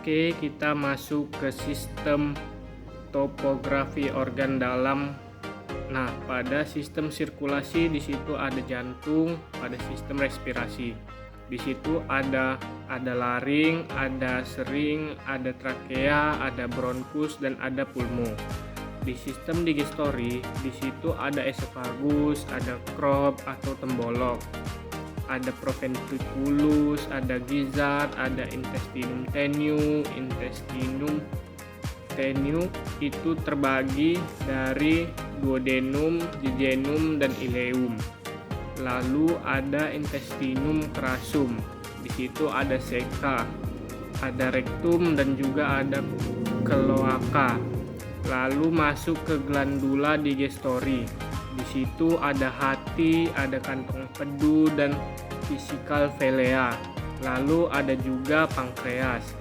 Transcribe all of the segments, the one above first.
Oke, kita masuk ke sistem topografi organ dalam. Nah, pada sistem sirkulasi di situ ada jantung, pada sistem respirasi. Di situ ada laring, ada sering, ada trakea, ada bronkus dan ada pulmo. Di sistem digestori, di situ ada esofagus, ada crop atau tembolok, ada proventriculus, ada gizzard, ada intestinum tenue. Intestinum tenue itu terbagi dari duodenum, jejunum, dan ileum. Lalu ada intestinum crassum. Di situ ada ceca, ada rectum, dan juga ada cloaca. Lalu masuk ke glandula digestori. Di situ ada hati, ada kantong empedu dan vesical vilea. Lalu ada juga pankreas.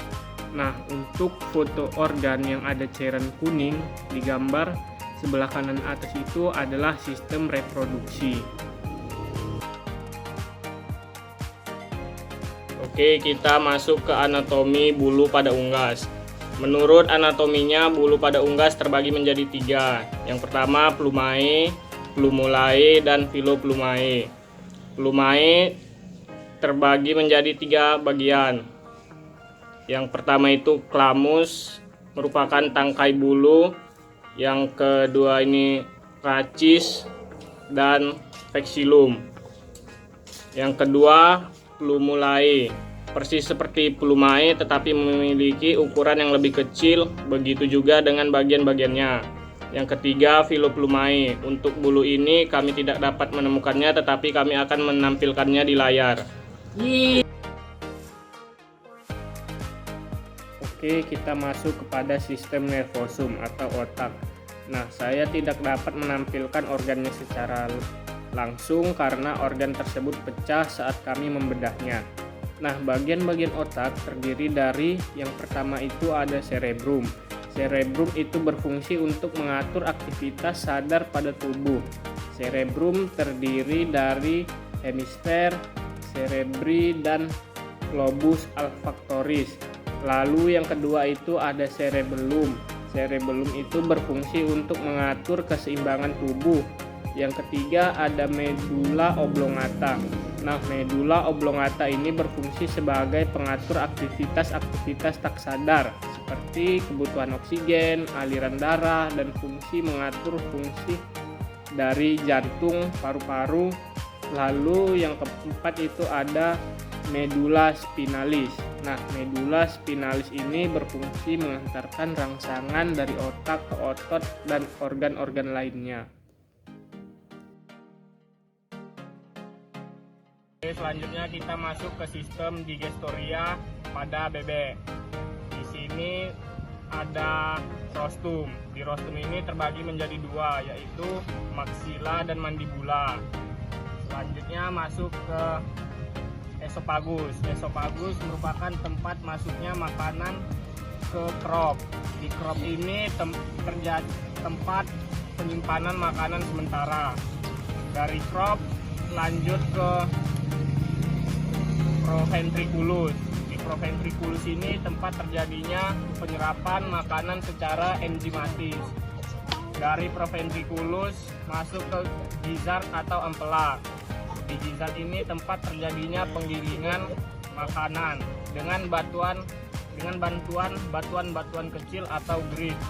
Nah, untuk foto organ yang ada cairan kuning di gambar sebelah kanan atas itu adalah sistem reproduksi. Oke, kita masuk ke anatomi bulu pada unggas. Menurut anatominya, bulu pada unggas terbagi menjadi 3. Yang pertama plumae, plumulae, dan filoplumae. Plumae terbagi menjadi 3 bagian. Yang pertama itu clamus, merupakan tangkai bulu. Yang kedua ini rachis dan vexillum. Yang kedua plumulae, persis seperti plumae tetapi memiliki ukuran yang lebih kecil, begitu juga dengan bagian-bagiannya. Yang ketiga filoplumae. Untuk bulu ini kami tidak dapat menemukannya, tetapi kami akan menampilkannya di layar. Oke, kita masuk kepada sistem nervosum atau otak. Nah, saya tidak dapat menampilkan organnya secara langsung karena organ tersebut pecah saat kami membedahnya. Nah, bagian-bagian otak terdiri dari yang pertama itu ada cerebrum. Cerebrum itu berfungsi untuk mengatur aktivitas sadar pada tubuh. Cerebrum terdiri dari hemisfer, cerebri, dan globus olfactoris. Lalu yang kedua itu ada cerebellum. Cerebellum itu berfungsi untuk mengatur keseimbangan tubuh. Yang ketiga ada medulla oblongata. Nah, medulla oblongata ini berfungsi sebagai pengatur aktivitas-aktivitas tak sadar seperti kebutuhan oksigen, aliran darah, dan fungsi mengatur fungsi dari jantung, paru-paru. Lalu yang keempat itu ada medulla spinalis. Nah, medulla spinalis ini berfungsi mengantarkan rangsangan dari otak ke otot dan organ-organ lainnya. Oke, selanjutnya kita masuk ke sistem digestoria pada bebek. Di sini ada rostum. Di rostum ini terbagi menjadi 2, yaitu maxilla dan mandibula. Selanjutnya masuk ke esofagus. Esofagus merupakan tempat masuknya makanan ke crop. Di crop ini terjadi tempat penyimpanan makanan sementara. Dari crop lanjut ke proventriculus. Di proventriculus ini tempat terjadinya penyerapan makanan secara enzimatis. Dari proventriculus masuk ke gizzard atau ampela. Di gizzard ini tempat terjadinya penggilingan makanan dengan bantuan batuan kecil atau grit.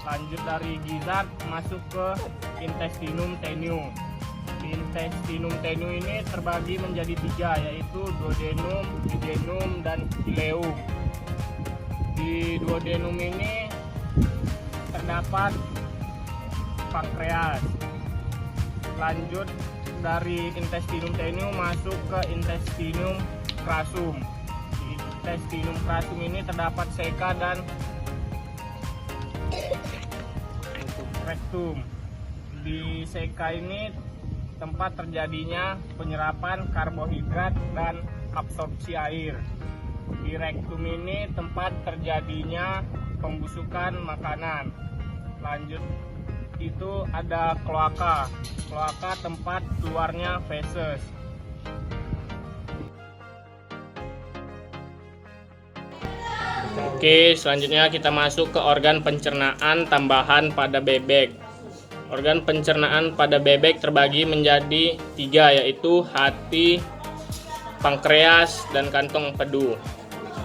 Lanjut dari gizzard masuk ke intestinum tenue. Intestinum tenue ini terbagi menjadi 3, yaitu duodenum, jejunum, dan ileum. Di duodenum ini terdapat pankreas. Lanjut dari intestinum tenue masuk ke intestinum crassum. Di intestinum crassum ini terdapat ceca dan rectum. Di ceca ini tempat terjadinya penyerapan karbohidrat dan absorpsi air. Di rectum ini tempat terjadinya pembusukan makanan. Lanjut itu ada kloaka. Kloaka tempat keluarnya feses. Oke, selanjutnya kita masuk ke organ pencernaan tambahan pada bebek. Organ pencernaan pada bebek terbagi menjadi 3, yaitu hati, pankreas, dan kantong empedu.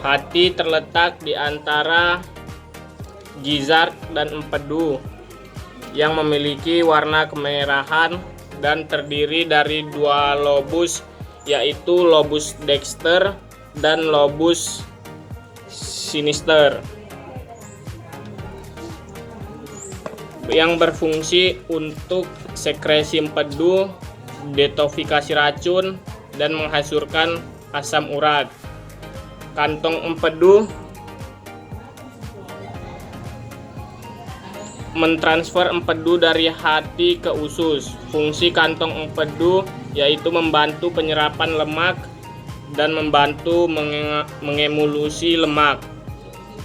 Hati terletak di antara gizzard dan empedu yang memiliki warna kemerahan dan terdiri dari 2 lobus, yaitu lobus dexter dan lobus sinister, yang berfungsi untuk sekresi empedu, detoksifikasi racun, dan menghasilkan asam urat. Kantong empedu mentransfer empedu dari hati ke usus. Fungsi kantong empedu yaitu membantu penyerapan lemak dan membantu mengemulsi lemak.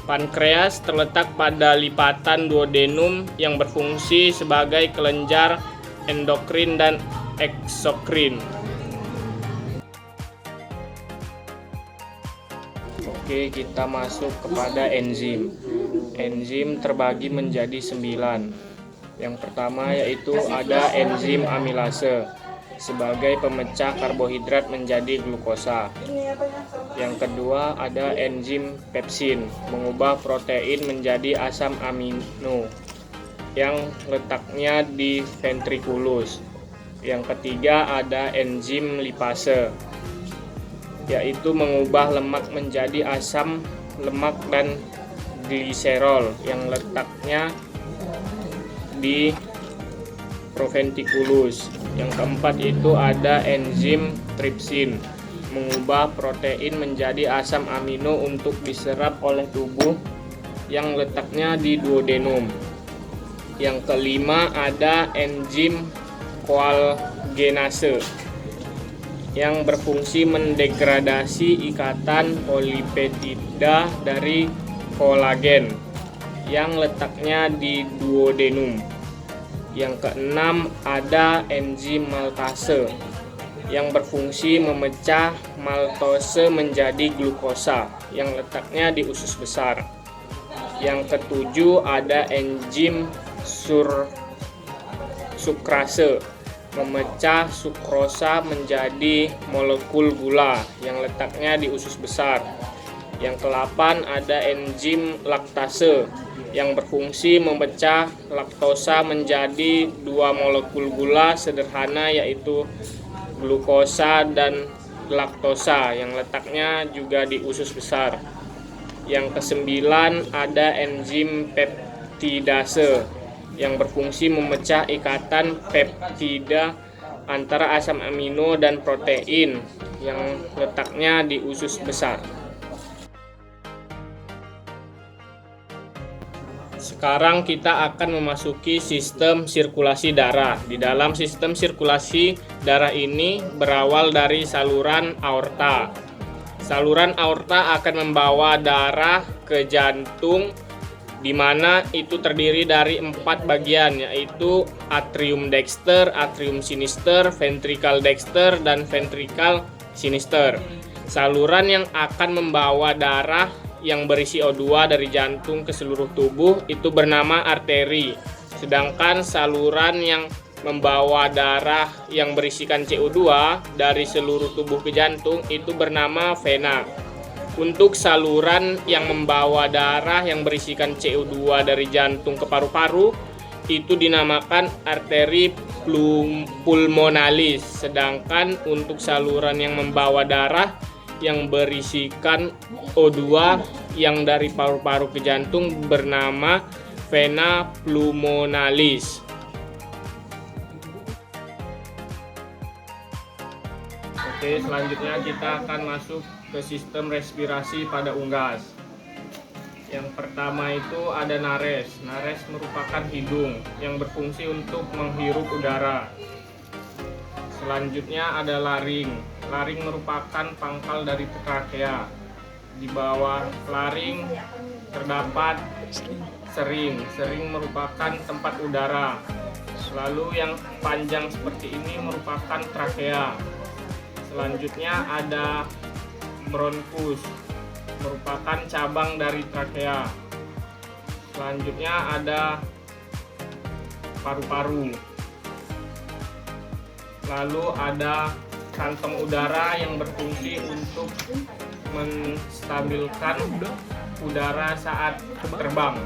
Pankreas terletak pada lipatan duodenum yang berfungsi sebagai kelenjar endokrin dan eksokrin. Oke, kita masuk kepada enzim. Enzim terbagi menjadi 9. Yang pertama yaitu ada enzim amilase sebagai pemecah karbohidrat menjadi glukosa. Yang kedua ada enzim pepsin, mengubah protein menjadi asam amino yang letaknya di ventriculus. Yang ketiga ada enzim lipase, yaitu mengubah lemak menjadi asam lemak dan gliserol yang letaknya di proventriculus. Yang keempat itu ada enzim tripsin, mengubah protein menjadi asam amino untuk diserap oleh tubuh yang letaknya di duodenum. Yang kelima ada enzim koalgenase yang berfungsi mendegradasi ikatan polipeptida dari kolagen yang letaknya di duodenum. Yang keenam ada enzim maltase yang berfungsi memecah maltose menjadi glukosa yang letaknya di usus besar. Yang ketujuh ada enzim sukrase, memecah sukrosa menjadi molekul gula yang letaknya di usus besar. Yang ke-8 ada enzim laktase yang berfungsi memecah laktosa menjadi 2 molekul gula sederhana, yaitu glukosa dan laktosa yang letaknya juga di usus besar. Yang ke-9 ada enzim peptidase yang berfungsi memecah ikatan peptida antara asam amino dan protein yang letaknya di usus besar. Sekarang kita akan memasuki sistem sirkulasi darah. Di dalam sistem sirkulasi darah ini berawal dari saluran aorta. Saluran aorta akan membawa darah ke jantung, di mana itu terdiri dari 4 bagian, yaitu atrium dexter, atrium sinister, ventricle dexter, dan ventricle sinister. Saluran yang akan membawa darah yang berisi O2 dari jantung ke seluruh tubuh itu bernama arteri. Sedangkan saluran yang membawa darah yang berisikan CO2 dari seluruh tubuh ke jantung itu bernama vena. Untuk saluran yang membawa darah yang berisikan CO2 dari jantung ke paru-paru itu dinamakan arteri pulmonalis. Sedangkan untuk saluran yang membawa darah yang berisikan O2 yang dari paru-paru ke jantung bernama vena pulmonalis. Oke, selanjutnya kita akan masuk ke sistem respirasi pada unggas. Yang pertama itu ada nares. Nares merupakan hidung yang berfungsi untuk menghirup udara. Selanjutnya ada laring. Laring merupakan pangkal dari trakea. Di bawah laring terdapat sering. Sering merupakan tempat udara. Lalu yang panjang seperti ini merupakan trakea. Selanjutnya ada bronkus. merupakan cabang dari trakea. Selanjutnya ada paru-paru. Lalu ada kantong udara yang berfungsi untuk menstabilkan udara saat terbang.